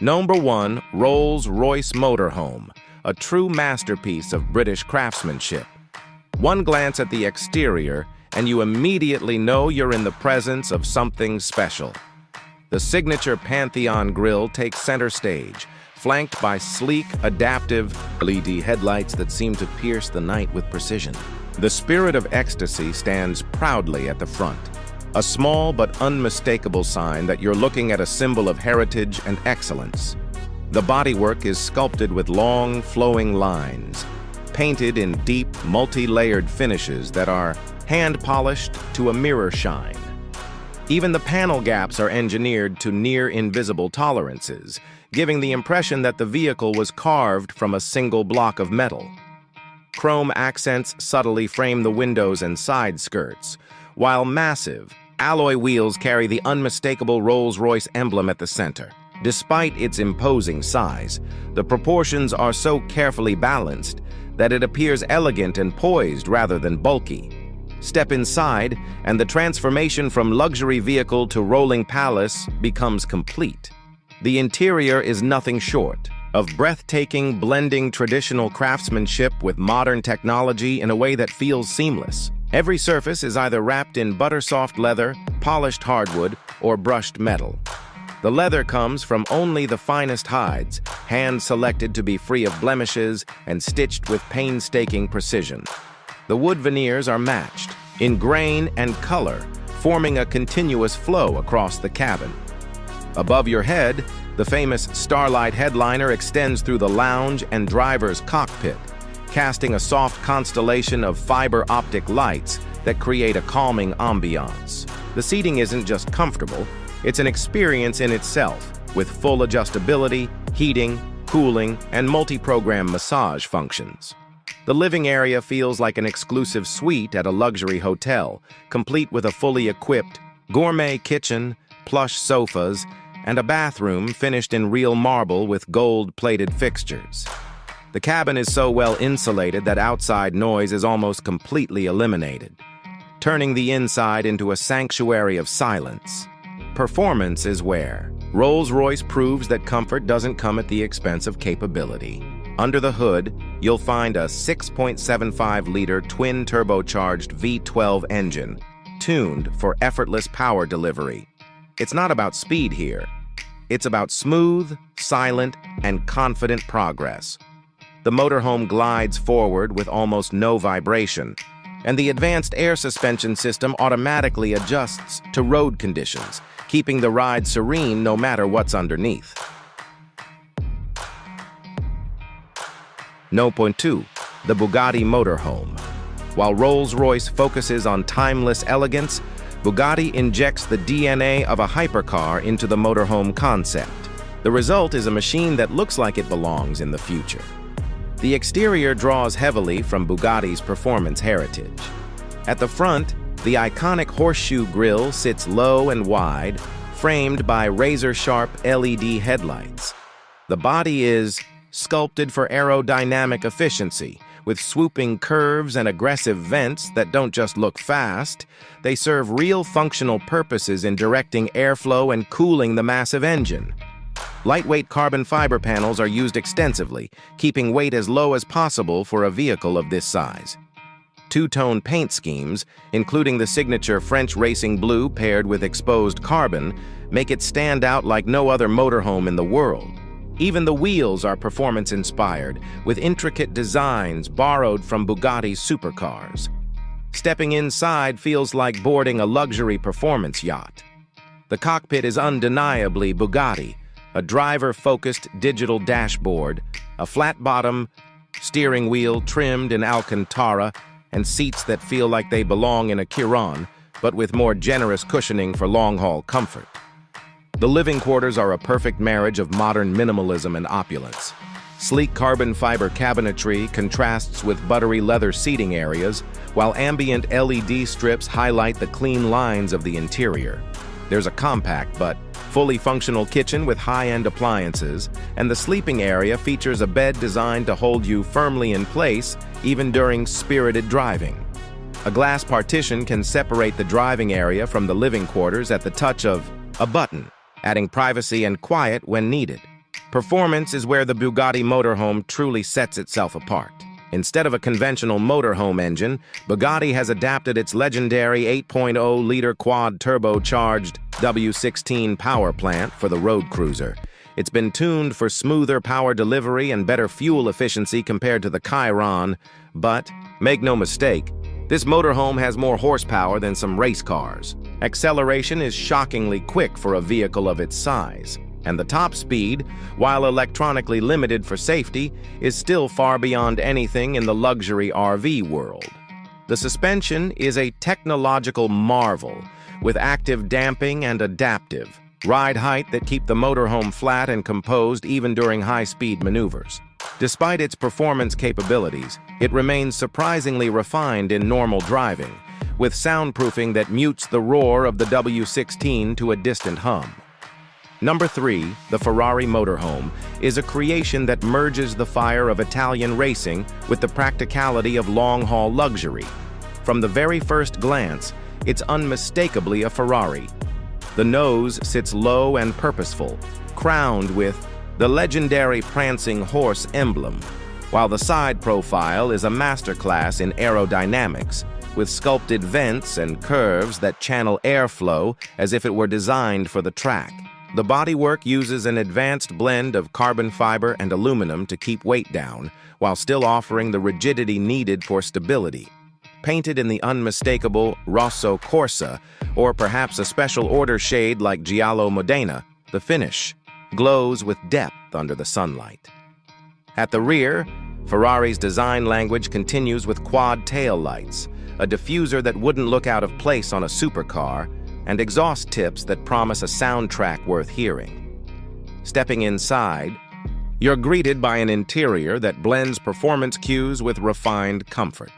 Number 1, Rolls-Royce Motorhome, a true masterpiece of British craftsmanship. One glance at the exterior, and you immediately know you're in the presence of something special. The signature Pantheon grille takes center stage, flanked by sleek, adaptive LED headlights that seem to pierce the night with precision. The Spirit of Ecstasy stands proudly at the front, a small but unmistakable sign that you're looking at a symbol of heritage and excellence. The bodywork is sculpted with long, flowing lines, painted in deep, multi-layered finishes that are hand-polished to a mirror shine. Even the panel gaps are engineered to near-invisible tolerances, giving the impression that the vehicle was carved from a single block of metal. Chrome accents subtly frame the windows and side skirts, while massive, alloy wheels carry the unmistakable Rolls-Royce emblem at the center. Despite its imposing size, the proportions are so carefully balanced that it appears elegant and poised rather than bulky. Step inside, and the transformation from luxury vehicle to rolling palace becomes complete. The interior is nothing short of breathtaking, blending traditional craftsmanship with modern technology in a way that feels seamless. Every surface is either wrapped in butter-soft leather, polished hardwood, or brushed metal. The leather comes from only the finest hides, hand-selected to be free of blemishes and stitched with painstaking precision. The wood veneers are matched, in grain and color, forming a continuous flow across the cabin. Above your head, the famous Starlight headliner extends through the lounge and driver's cockpit, casting a soft constellation of fiber optic lights that create a calming ambiance. The seating isn't just comfortable, it's an experience in itself, with full adjustability, heating, cooling, and multi-program massage functions. The living area feels like an exclusive suite at a luxury hotel, complete with a fully equipped gourmet kitchen, plush sofas, and a bathroom finished in real marble with gold-plated fixtures. The cabin is so well insulated that outside noise is almost completely eliminated, turning the inside into a sanctuary of silence. Performance is where Rolls-Royce proves that comfort doesn't come at the expense of capability. Under the hood, you'll find a 6.75-liter twin-turbocharged V12 engine, tuned for effortless power delivery. It's not about speed here. It's about smooth, silent, and confident progress. The motorhome glides forward with almost no vibration, and the advanced air suspension system automatically adjusts to road conditions, keeping the ride serene no matter what's underneath. No. 2. The Bugatti Motorhome. While Rolls-Royce focuses on timeless elegance, Bugatti injects the DNA of a hypercar into the motorhome concept. The result is a machine that looks like it belongs in the future. The exterior draws heavily from Bugatti's performance heritage. At the front, the iconic horseshoe grille sits low and wide, framed by razor-sharp LED headlights. The body is sculpted for aerodynamic efficiency, with swooping curves and aggressive vents that don't just look fast, they serve real functional purposes in directing airflow and cooling the massive engine. Lightweight carbon fiber panels are used extensively, keeping weight as low as possible for a vehicle of this size. Two-tone paint schemes, including the signature French racing blue paired with exposed carbon, make it stand out like no other motorhome in the world. Even the wheels are performance-inspired, with intricate designs borrowed from Bugatti's supercars. Stepping inside feels like boarding a luxury performance yacht. The cockpit is undeniably Bugatti, a driver-focused digital dashboard, a flat-bottom steering wheel trimmed in Alcantara, and seats that feel like they belong in a Chiron but with more generous cushioning for long-haul comfort. The living quarters are a perfect marriage of modern minimalism and opulence. Sleek carbon fiber cabinetry contrasts with buttery leather seating areas, while ambient LED strips highlight the clean lines of the interior. There's a compact but fully functional kitchen with high-end appliances, and the sleeping area features a bed designed to hold you firmly in place even during spirited driving. A glass partition can separate the driving area from the living quarters at the touch of a button, adding privacy and quiet when needed. Performance is where the Bugatti Motorhome truly sets itself apart. Instead of a conventional motorhome engine, Bugatti has adapted its legendary 8.0-liter quad-turbocharged W16 power plant for the road cruiser. It's been tuned for smoother power delivery and better fuel efficiency compared to the Chiron, but, make no mistake, this motorhome has more horsepower than some race cars. Acceleration is shockingly quick for a vehicle of its size, and the top speed, while electronically limited for safety, is still far beyond anything in the luxury RV world. The suspension is a technological marvel, with active damping and adaptive ride height that keep the motorhome flat and composed even during high-speed maneuvers. Despite its performance capabilities, it remains surprisingly refined in normal driving, with soundproofing that mutes the roar of the W16 to a distant hum. Number 3, the Ferrari Motorhome, is a creation that merges the fire of Italian racing with the practicality of long-haul luxury. From the very first glance, it's unmistakably a Ferrari. The nose sits low and purposeful, crowned with the legendary prancing horse emblem, while the side profile is a masterclass in aerodynamics, with sculpted vents and curves that channel airflow as if it were designed for the track. The bodywork uses an advanced blend of carbon fiber and aluminum to keep weight down, while still offering the rigidity needed for stability. Painted in the unmistakable Rosso Corsa, or perhaps a special order shade like Giallo Modena, the finish glows with depth under the sunlight. At the rear, Ferrari's design language continues with quad tail lights, a diffuser that wouldn't look out of place on a supercar, and exhaust tips that promise a soundtrack worth hearing. Stepping inside, you're greeted by an interior that blends performance cues with refined comfort.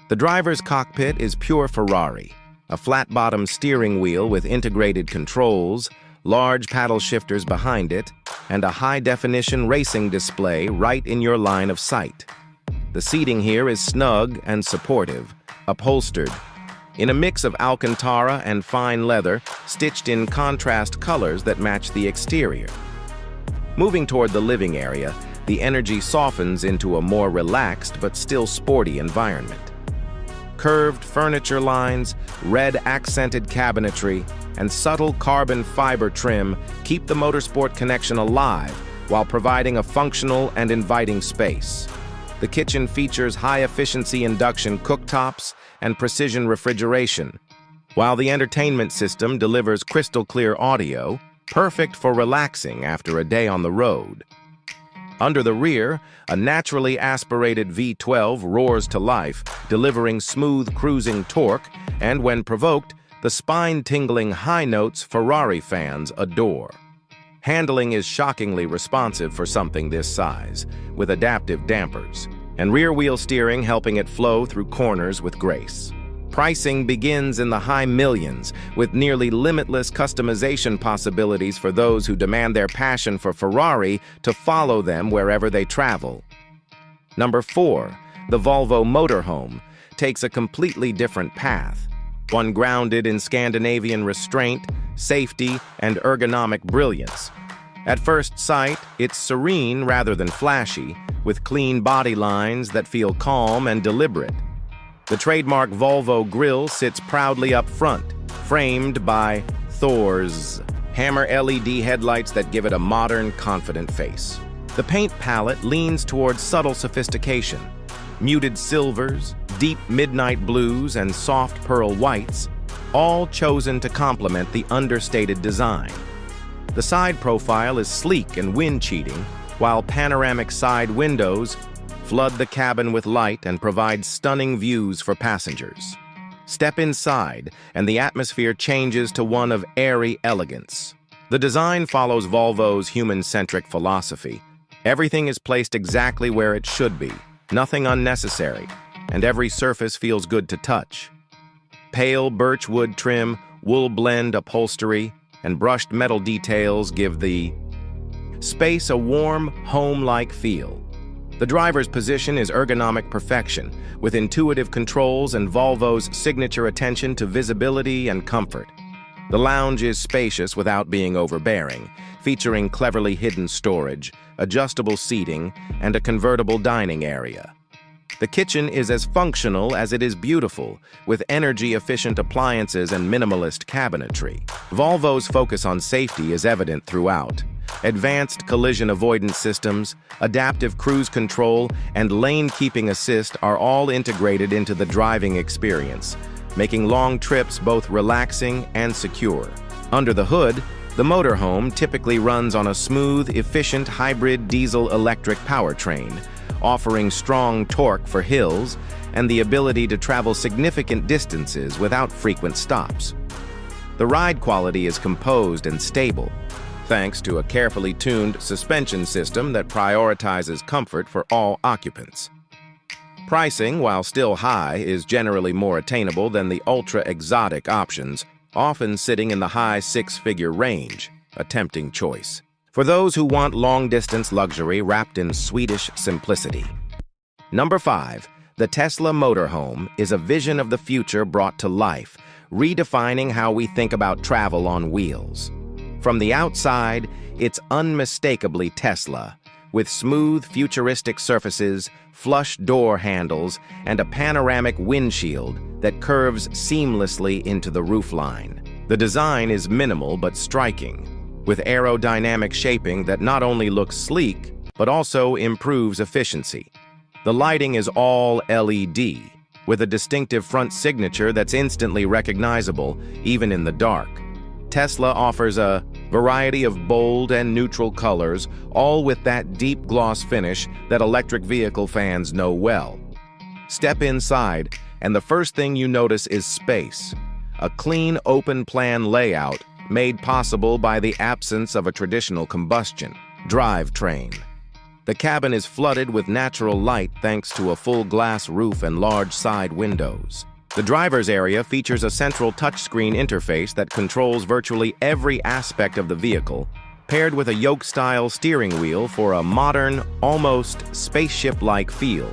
The driver's cockpit is pure Ferrari, a flat-bottom steering wheel with integrated controls, large paddle shifters behind it, and a high-definition racing display right in your line of sight. The seating here is snug and supportive, upholstered in a mix of Alcantara and fine leather, stitched in contrast colors that match the exterior. Moving toward the living area, the energy softens into a more relaxed but still sporty environment. Curved furniture lines, red accented cabinetry, and subtle carbon fiber trim keep the motorsport connection alive while providing a functional and inviting space. The kitchen features high-efficiency induction cooktops and precision refrigeration, while the entertainment system delivers crystal-clear audio, perfect for relaxing after a day on the road. Under the rear, a naturally aspirated V12 roars to life, delivering smooth cruising torque, and when provoked, the spine-tingling high notes Ferrari fans adore. Handling is shockingly responsive for something this size, with adaptive dampers, and rear-wheel steering helping it flow through corners with grace. Pricing begins in the high millions, with nearly limitless customization possibilities for those who demand their passion for Ferrari to follow them wherever they travel. Number 4, the Volvo Motorhome, takes a completely different path, one grounded in Scandinavian restraint, safety, and ergonomic brilliance. At first sight, it's serene rather than flashy, with clean body lines that feel calm and deliberate. The trademark Volvo grille sits proudly up front, framed by Thor's hammer LED headlights that give it a modern, confident face. The paint palette leans towards subtle sophistication. Muted silvers, deep midnight blues, and soft pearl whites, all chosen to complement the understated design. The side profile is sleek and wind-cheating, while panoramic side windows flood the cabin with light and provide stunning views for passengers. Step inside, and the atmosphere changes to one of airy elegance. The design follows Volvo's human-centric philosophy. Everything is placed exactly where it should be, nothing unnecessary, and every surface feels good to touch. Pale birchwood trim, wool blend upholstery, and brushed metal details give the space a warm, home-like feel. The driver's position is ergonomic perfection, with intuitive controls and Volvo's signature attention to visibility and comfort. The lounge is spacious without being overbearing, featuring cleverly hidden storage, adjustable seating, and a convertible dining area. The kitchen is as functional as it is beautiful, with energy-efficient appliances and minimalist cabinetry. Volvo's focus on safety is evident throughout. Advanced collision avoidance systems, adaptive cruise control, and lane-keeping assist are all integrated into the driving experience, making long trips both relaxing and secure. Under the hood, the motorhome typically runs on a smooth, efficient hybrid diesel-electric powertrain, offering strong torque for hills and the ability to travel significant distances without frequent stops. The ride quality is composed and stable, thanks to a carefully tuned suspension system that prioritizes comfort for all occupants. Pricing, while still high, is generally more attainable than the ultra-exotic options, often sitting in the high six-figure range, a tempting choice for those who want long-distance luxury wrapped in Swedish simplicity. Number 5. The Tesla Motorhome is a vision of the future brought to life, redefining how we think about travel on wheels. From the outside, it's unmistakably Tesla, with smooth, futuristic surfaces, flush door handles, and a panoramic windshield that curves seamlessly into the roofline. The design is minimal but striking, with aerodynamic shaping that not only looks sleek, but also improves efficiency. The lighting is all LED, with a distinctive front signature that's instantly recognizable, even in the dark. Tesla offers a variety of bold and neutral colors, all with that deep gloss finish that electric vehicle fans know well. Step inside, and the first thing you notice is space. A clean, open-plan layout made possible by the absence of a traditional combustion drivetrain. The cabin is flooded with natural light thanks to a full glass roof and large side windows. The driver's area features a central touchscreen interface that controls virtually every aspect of the vehicle, paired with a yoke-style steering wheel for a modern, almost spaceship-like feel.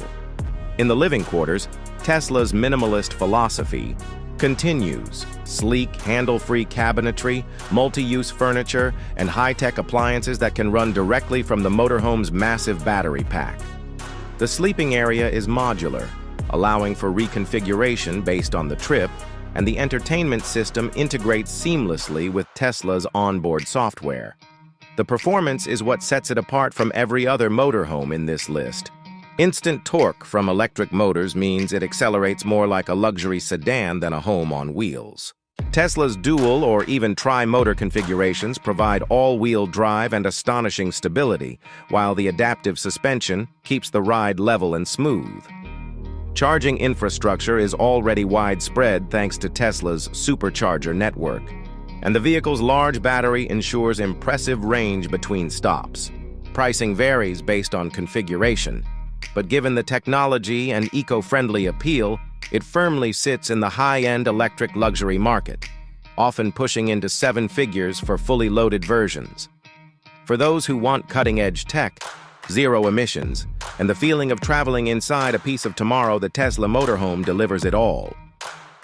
In the living quarters, Tesla's minimalist philosophy continues. Sleek, handle-free cabinetry, multi-use furniture, and high-tech appliances that can run directly from the motorhome's massive battery pack. The sleeping area is modular, allowing for reconfiguration based on the trip, and the entertainment system integrates seamlessly with Tesla's onboard software. The performance is what sets it apart from every other motorhome in this list. Instant torque from electric motors means it accelerates more like a luxury sedan than a home on wheels. Tesla's dual or even tri-motor configurations provide all-wheel drive and astonishing stability, while the adaptive suspension keeps the ride level and smooth. Charging infrastructure is already widespread thanks to Tesla's supercharger network, and the vehicle's large battery ensures impressive range between stops. Pricing varies based on configuration, but given the technology and eco-friendly appeal, it firmly sits in the high-end electric luxury market, often pushing into seven figures for fully loaded versions. For those who want cutting-edge tech, zero emissions, and the feeling of traveling inside a piece of tomorrow, the Tesla Motorhome delivers it all.